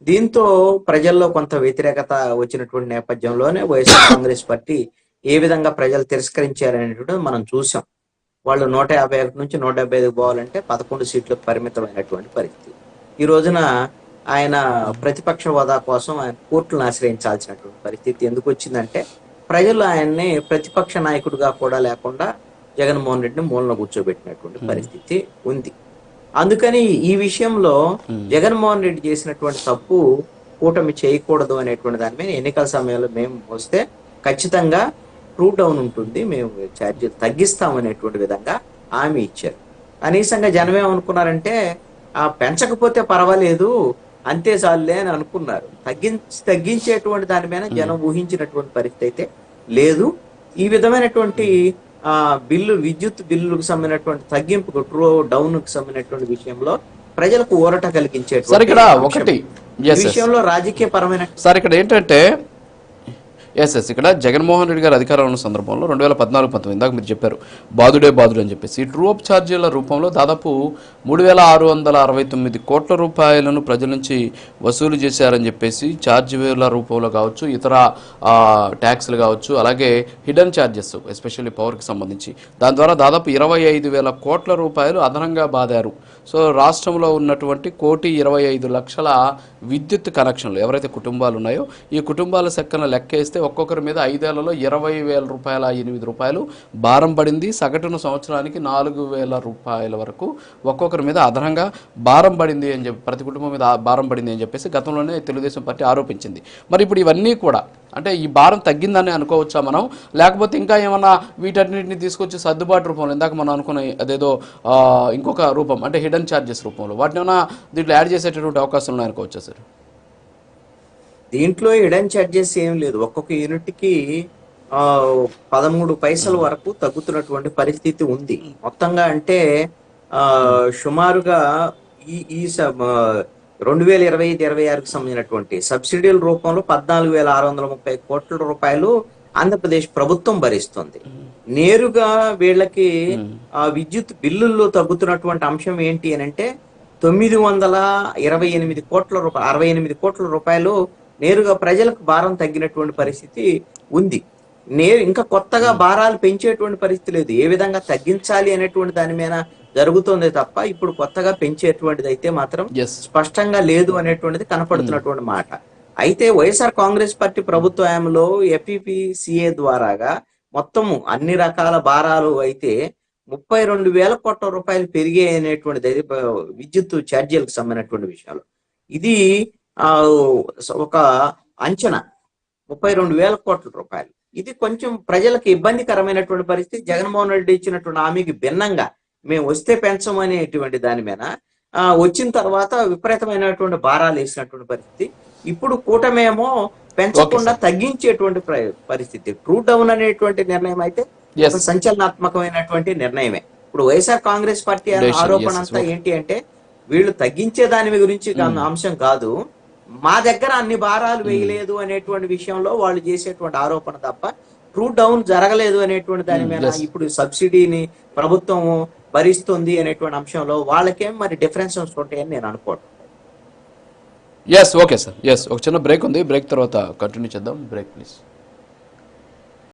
దీంతో ప్రజల్లో కొంత వ్యతిరేకత వచ్చినటువంటి నేపథ్యంలోనే వైఎస్ఆర్ కాంగ్రెస్ పార్టీ ఏ విధంగా ప్రజలు తిరస్కరించారనేటువంటిది మనం చూసాం. వాళ్ళు 151 నుంచి 175 పోవాలంటే 11 సీట్లకు పరిమితమైనటువంటి పరిస్థితి. ఈ రోజున ఆయన ప్రతిపక్ష హోదా కోసం ఆయన కోర్టులను ఆశ్రయించాల్సినటువంటి పరిస్థితి ఎందుకు వచ్చిందంటే, ప్రజలు ఆయన్ని ప్రతిపక్ష నాయకుడిగా కూడా లేకుండా జగన్మోహన్ రెడ్డిని మూలన కూర్చోబెట్టినటువంటి పరిస్థితి ఉంది. అందుకని ఈ విషయంలో జగన్మోహన్ రెడ్డి చేసినటువంటి తప్పు కూటమి చేయకూడదు అనేటువంటి దాని మీద ఎన్నికల సమయంలో మేము వస్తే ఖచ్చితంగా ట్రూ డౌన్ ఉంటుంది, మేము ఛార్జీలు తగ్గిస్తామనేటువంటి విధంగా హామీ ఇచ్చారు. కనీసంగా జనం ఏమనుకున్నారంటే పెంచకపోతే పర్వాలేదు అంతే చాలులే అని అనుకున్నారు. తగ్గించేటువంటి దాని మీద జనం ఊహించినటువంటి పరిస్థితి అయితే లేదు. ఈ విధమైనటువంటి బిల్లు విద్యుత్ బిల్లుకు సంబంధించినటువంటి తగ్గింపు ట్రూ డౌన్ కు సంబంధించినటువంటి విషయంలో ప్రజలకు ఊరట కలిగించేటువంటి విషయంలో రాజకీయ పరమైన సార్ ఇక్కడ ఏంటంటే ఇక్కడ జగన్మోహన్ రెడ్డి గారు అధికారంలో ఉన్న సందర్భంలో 2014-19 ఇందాక మీరు చెప్పారు బాదుడే బాదుడు అని చెప్పేసి ట్రూ అప్ ఛార్జీల రూపంలో దాదాపు 3,669 కోట్ల రూపాయలను ప్రజల నుంచి వసూలు చేశారని చెప్పేసి ఛార్జీల రూపంలో కావచ్చు, ఇతర ట్యాక్స్లు కావచ్చు, అలాగే హిడెన్ ఛార్జెస్ ఎస్పెషల్లీ పవర్కి సంబంధించి దాని ద్వారా దాదాపు 25,000 కోట్ల రూపాయలు అదనంగా బాదారు. సో రాష్ట్రంలో ఉన్నటువంటి 1,25,00,000 విద్యుత్ కనెక్షన్లు ఎవరైతే కుటుంబాలు ఉన్నాయో ఈ కుటుంబాల సెక్కన లెక్కేస్తే ఒక్కొక్కరి మీద 5 ఏళ్లలో 20,000 రూపాయల 8 రూపాయలు భారం పడింది. సగటున సంవత్సరానికి 4,000 రూపాయల వరకు ఒక్కొక్కరి మీద అదనంగా భారం పడింది అని చెప్పి, ప్రతి కుటుంబం మీద భారం పడింది అని చెప్పేసి గతంలోనే తెలుగుదేశం పార్టీ ఆరోపించింది. మరి ఇప్పుడు ఇవన్నీ కూడా అంటే ఈ భారం తగ్గిందని అనుకోవచ్చా మనం, లేకపోతే ఇంకా ఏమన్నా వీటన్నిటిని తీసుకొచ్చి సర్దుబాటు రూపంలో ఇందాక మనం అనుకునే అదేదో ఇంకొక రూపం అంటే హిడెన్ ఛార్జెస్ రూపంలో వాటిని ఏమైనా దీంట్లో యాడ్ చేసేటటువంటి అవకాశం ఉన్నాయనుకోవచ్చా సార్? దీంట్లో హిడెన్ ఛార్జెస్ ఏం లేదు. ఒక్కొక్క యూనిట్ కి 13 పైసల వరకు తగ్గుతున్నటువంటి పరిస్థితి ఉంది. మొత్తంగా అంటే సుమారుగా ఈ 2025-26కు సంబంధించినటువంటి సబ్సిడీల రూపంలో 14,630 కోట్ల రూపాయలు ఆంధ్రప్రదేశ్ ప్రభుత్వం భరిస్తుంది. నేరుగా వీళ్ళకి విద్యుత్ బిల్లుల్లో తగ్గుతున్నటువంటి అంశం ఏంటి అని అంటే 928 కోట్ల రూపాయలు 68 కోట్ల రూపాయలు నేరుగా ప్రజలకు భారం తగ్గినటువంటి పరిస్థితి ఉంది. ఇంకా కొత్తగా భారాలు పెంచేటువంటి పరిస్థితి లేదు. ఏ విధంగా తగ్గించాలి అనేటువంటి దాని మీద జరుగుతుంది తప్ప ఇప్పుడు కొత్తగా పెంచేటువంటిది అయితే మాత్రం స్పష్టంగా లేదు అనేటువంటిది కనపడుతున్నటువంటి మాట. అయితే వైఎస్ఆర్ కాంగ్రెస్ పార్టీ ప్రభుత్వ హయాంలో FPPCA ద్వారాగా మొత్తం అన్ని రకాల భారాలు అయితే 32,000 కోట్ల రూపాయలు పెరిగాయి అనేటువంటిది విద్యుత్ ఛార్జీలకు సంబంధించినటువంటి విషయాలు. ఇది ఒక అంచనా 32,000 కోట్ల రూపాయలు. ఇది కొంచెం ప్రజలకు ఇబ్బందికరమైనటువంటి పరిస్థితి. జగన్మోహన్ రెడ్డి ఇచ్చినటువంటి హామీకి భిన్నంగా మేము వస్తే పెంచమనేటువంటి దాని మీద వచ్చిన తర్వాత విపరీతమైనటువంటి భారాలు వేసినటువంటి పరిస్థితి. ఇప్పుడు కూటమేమో పెంచకుండా తగ్గించేటువంటి పరిస్థితి. ట్రూ డౌన్ అనేటువంటి నిర్ణయం అయితే సంచలనాత్మకమైనటువంటి నిర్ణయమే. ఇప్పుడు వైఎస్ఆర్ కాంగ్రెస్ పార్టీ ఆరోపణ అంతా ఏంటి అంటే వీళ్ళు తగ్గించే దాని గురించి అంశం కాదు, మా దగ్గర అన్ని భారాలు వేయలేదు అనేటువంటి విషయంలో వాళ్ళు చేసేటువంటి ఆరోపణ తప్ప ట్రూ డౌన్ జరగలేదు అనేటువంటి దాని మీద ఇప్పుడు సబ్సిడీని ప్రభుత్వం భరిస్తుంది అనేటువంటి అంశంలో వాళ్ళకేం మరి డిఫరెన్స్ ఉంటాయని నేను అనుకోవడం. ఓకే సార్, ఒక చిన్న బ్రేక్ ఉంది, బ్రేక్ తర్వాత కంటిన్యూ చేద్దాం. Break please.